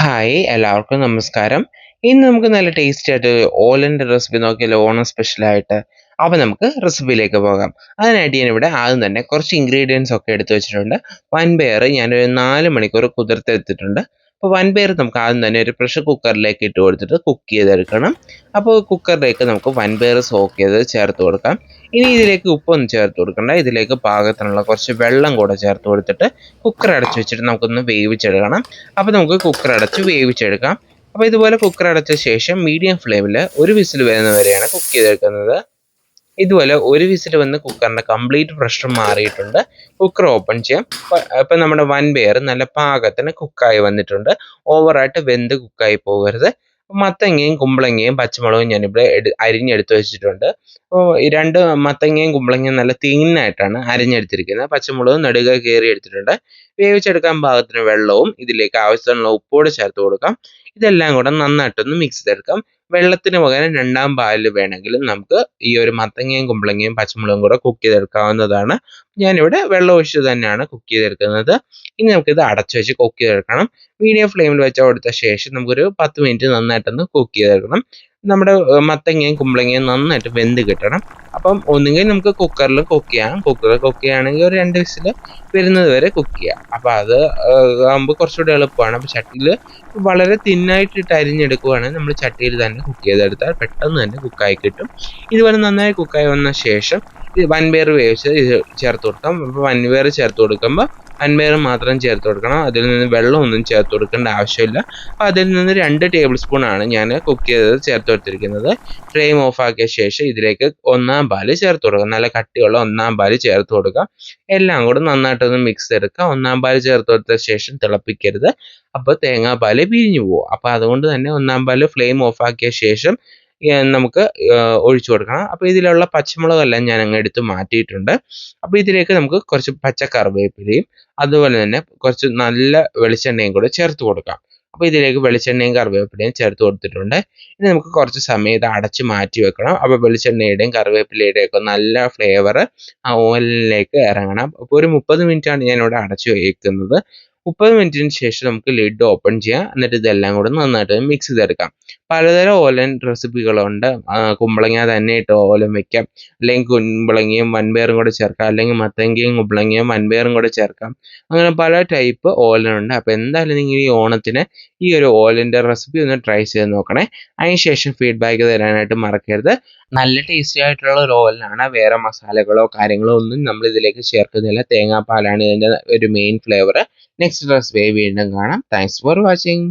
Hi എല്ലാവർക്കും നമസ്കാരം. ഇന്ന് നമുക്ക് നല്ല ടേസ്റ്റി ആയിട്ട് ഓലൻ്റെ റെസിപ്പി നോക്കിയാലോ, ഓണം സ്പെഷ്യലായിട്ട്. അപ്പോൾ നമുക്ക് റെസിപ്പിയിലേക്ക് പോകാം. അതിനായിട്ട് ഞാനിവിടെ ആദ്യം തന്നെ കുറച്ച് ഇൻഗ്രീഡിയൻസ് ഒക്കെ എടുത്തു വെച്ചിട്ടുണ്ട്. വൻപയർ ഞാനൊരു 4 മണിക്കൂർ കുതിർത്തെടുത്തിട്ടുണ്ട്. അപ്പോൾ വൻപയർ നമുക്ക് ആദ്യം തന്നെ ഒരു പ്രഷർ കുക്കറിലേക്ക് ഇട്ട് കൊടുത്തിട്ട് കുക്ക് ചെയ്തെടുക്കണം. അപ്പോൾ കുക്കറിലേക്ക് നമുക്ക് വൻപയർ സോക്ക് ചെയ്ത് ചേർത്ത് കൊടുക്കാം. ഇനി ഇതിലേക്ക് ഉപ്പൊന്നും ചേർത്ത് കൊടുക്കണ്ട. ഇതിലേക്ക് പാകത്തിനുള്ള കുറച്ച് വെള്ളം കൂടെ ചേർത്ത് കൊടുത്തിട്ട് കുക്കർ അടച്ച് വെച്ചിട്ട് നമുക്കൊന്ന് വേവിച്ചെടുക്കണം. അപ്പോൾ നമുക്ക് കുക്കർ അടച്ച് വേവിച്ചെടുക്കാം. അപ്പോൾ ഇതുപോലെ കുക്കർ അടച്ച ശേഷം മീഡിയം ഫ്ലെയിമിൽ ഒരു വിസിൽ വരുന്നവരെയാണ് കുക്ക് ചെയ്തെടുക്കുന്നത്. ഇതുപോലെ ഒരു വിസിൽ വന്ന് കുക്കറിൻ്റെ കംപ്ലീറ്റ് പ്രഷർ മാറിയിട്ടുണ്ട്. കുക്കർ ഓപ്പൺ ചെയ്യാം. ഇപ്പം നമ്മുടെ വൻപയർ നല്ല പാകത്തിന് കുക്കായി വന്നിട്ടുണ്ട്. ഓവറായിട്ട് വെന്ത് കുക്കായി പോകരുത്. മത്തങ്ങയും കുമ്പളങ്ങയും പച്ചമുളകും ഞാനിവിടെ അരിഞ്ഞെടുത്ത് വെച്ചിട്ടുണ്ട്. അപ്പോൾ ഈ 2 മത്തങ്ങയും കുമ്പളങ്ങയും നല്ല തിന്നായിട്ടാണ് അരിഞ്ഞെടുത്തിരിക്കുന്നത്. പച്ചമുളകും നെടുകെ കീറി എടുത്തിട്ടുണ്ട്. വേവിച്ചെടുക്കാൻ പാകത്തിന് വെള്ളവും ഇതിലേക്ക് ആവശ്യത്തിനുള്ള ഉപ്പോട് ചേർത്ത് കൊടുക്കാം. ഇതെല്ലാം കൂടെ നന്നായിട്ടൊന്ന് മിക്സ് ചെയ്തെടുക്കാം. വെള്ളത്തിന് പകരം 2ാം പാലിൽ വേണമെങ്കിലും നമുക്ക് ഈ ഒരു മത്തങ്ങയും കുമ്പളങ്ങയും പച്ചമുളകും കൂടെ കുക്ക് ചെയ്തെടുക്കാവുന്നതാണ്. ഞാനിവിടെ വെള്ളം ഒഴിച്ച് തന്നെയാണ് കുക്ക് ചെയ്തെടുക്കുന്നത്. ഇനി നമുക്കിത് അടച്ചു വെച്ച് കുക്ക് ചെയ്തെടുക്കണം. മീഡിയം ഫ്ലെയിമിൽ വെച്ച് കൊടുത്ത ശേഷം നമുക്കൊരു 10 മിനിറ്റ് നന്നായിട്ടൊന്ന് കുക്ക് ചെയ്തെടുക്കണം. നമ്മുടെ മത്തങ്ങയും കുമ്പളങ്ങയും നന്നായിട്ട് വെന്ത് കിട്ടണം. അപ്പം ഒന്നുകിൽ നമുക്ക് കുക്കറിൽ കുക്ക് ചെയ്യാം. കുക്കറിൽ കുക്ക് ചെയ്യുകയാണെങ്കിൽ ഒരു 2 വിസിൽ വരുന്നത് വരെ കുക്ക് ചെയ്യാം. അപ്പോൾ അത് ആകുമ്പോൾ കുറച്ചുകൂടി എളുപ്പമാണ്. അപ്പോൾ ചട്ടിയിൽ വളരെ തിന്നായിട്ടിട്ട് അരിഞ്ഞെടുക്കുകയാണെങ്കിൽ നമ്മൾ ചട്ടിയിൽ തന്നെ കുക്ക് ചെയ്തെടുത്താൽ പെട്ടെന്ന് തന്നെ കുക്കായി കിട്ടും. ഇതുപോലെ നന്നായി കുക്കായി വന്ന ശേഷം വൻപയർ വേവിച്ചത് ഇത് ചേർത്ത് കൊടുക്കാം. അപ്പോൾ വൻപയർ ചേർത്ത് കൊടുക്കുമ്പോൾ വൻപയർ മാത്രം ചേർത്ത് കൊടുക്കണം. അതിൽ നിന്ന് വെള്ളമൊന്നും ചേർത്ത് കൊടുക്കേണ്ട ആവശ്യമില്ല. അപ്പോൾ അതിൽ നിന്ന് 2 ടേബിൾ സ്പൂണാണ് ഞാൻ കുക്ക് ചെയ്തത് ചേർത്ത് കൊടുത്തിരിക്കുന്നത്. ഫ്ലെയിം ഓഫ് ആക്കിയ ശേഷം ഇതിലേക്ക് 1ാം പാല് ചേർത്ത് കൊടുക്കുക. നല്ല കട്ടിയുള്ള 1ാം പാല് ചേർത്ത് കൊടുക്കുക. എല്ലാം കൂടെ നന്നായിട്ടൊന്ന് മിക്സ് ചെയ്തെടുക്കുക. 1ാം പാല് ചേർത്ത് കൊടുത്ത ശേഷം തിളപ്പിക്കരുത്. അപ്പോൾ തേങ്ങാപ്പാൽ പിരിഞ്ഞു പോകും. അപ്പോൾ അതുകൊണ്ട് തന്നെ 1ാം പാല് ഫ്ലെയിം ഓഫ് ആക്കിയ ശേഷം നമുക്ക് ഒഴിച്ചു കൊടുക്കണം. അപ്പോൾ ഇതിലുള്ള പച്ചമുളകെല്ലാം ഞാൻ അങ്ങ് എടുത്ത് മാറ്റിയിട്ടുണ്ട്. അപ്പോൾ ഇതിലേക്ക് നമുക്ക് കുറച്ച് പച്ച കറിവേപ്പിലയും അതുപോലെ തന്നെ കുറച്ച് നല്ല വെളിച്ചെണ്ണയും കൂടെ ചേർത്ത് കൊടുക്കാം. അപ്പോൾ ഇതിലേക്ക് വെളിച്ചെണ്ണയും കറിവേപ്പിലയും ചേർത്ത് കൊടുത്തിട്ടുണ്ട്. ഇനി നമുക്ക് കുറച്ച് സമയം ഇത് അടച്ച് മാറ്റി വെക്കണം. അപ്പോൾ വെളിച്ചെണ്ണയുടെയും കറിവേപ്പിലയുടെയും ഒക്കെ നല്ല ഫ്ലേവർ ആ ഓയിലിലേക്ക് ഇറങ്ങണം. അപ്പോൾ ഒരു 30 മിനിറ്റാണ് ഞാനിവിടെ അടച്ച് വയ്ക്കുന്നത്. 30 മിനിറ്റിന് ശേഷം നമുക്ക് ലിഡ് ഓപ്പൺ ചെയ്യാം. എന്നിട്ട് ഇതെല്ലാം കൂടെ നന്നായിട്ട് മിക്സ് ചെയ്തെടുക്കാം. പലതരം ഓലൻ റെസിപ്പികളുണ്ട്. കുമ്പളങ്ങ തന്നെ ഇട്ട് ഓലൻ വെക്കാം, അല്ലെങ്കിൽ കുമ്പളങ്ങയും വൻപയറും കൂടെ ചേർക്കാം, അല്ലെങ്കിൽ മത്തങ്ങയും കുമ്പളങ്ങയും വൻപയറും കൂടെ ചേർക്കാം. അങ്ങനെ പല ടൈപ്പ് ഓലനുണ്ട്. അപ്പോൾ എന്തായാലും നിങ്ങൾ ഈ ഓണത്തിന് ഈ ഒരു ഓലൻ്റെ റെസിപ്പി ഒന്ന് ട്രൈ ചെയ്ത് നോക്കണേ. അതിനുശേഷം ഫീഡ്ബാക്ക് തരാനായിട്ട് മറക്കരുത്. നല്ല ടേസ്റ്റി ആയിട്ടുള്ള ഒരു ഓലനാണ്. വേറെ മസാലകളോ കാര്യങ്ങളോ ഒന്നും നമ്മൾ ഇതിലേക്ക് ചേർക്കുന്നില്ല. തേങ്ങാപ്പാലാണ് ഇതിൻ്റെ ഒരു മെയിൻ ഫ്ലേവർ. നെക്സ്റ്റ് റെസിപ്പി വീണ്ടും കാണാം. Thanks for watching.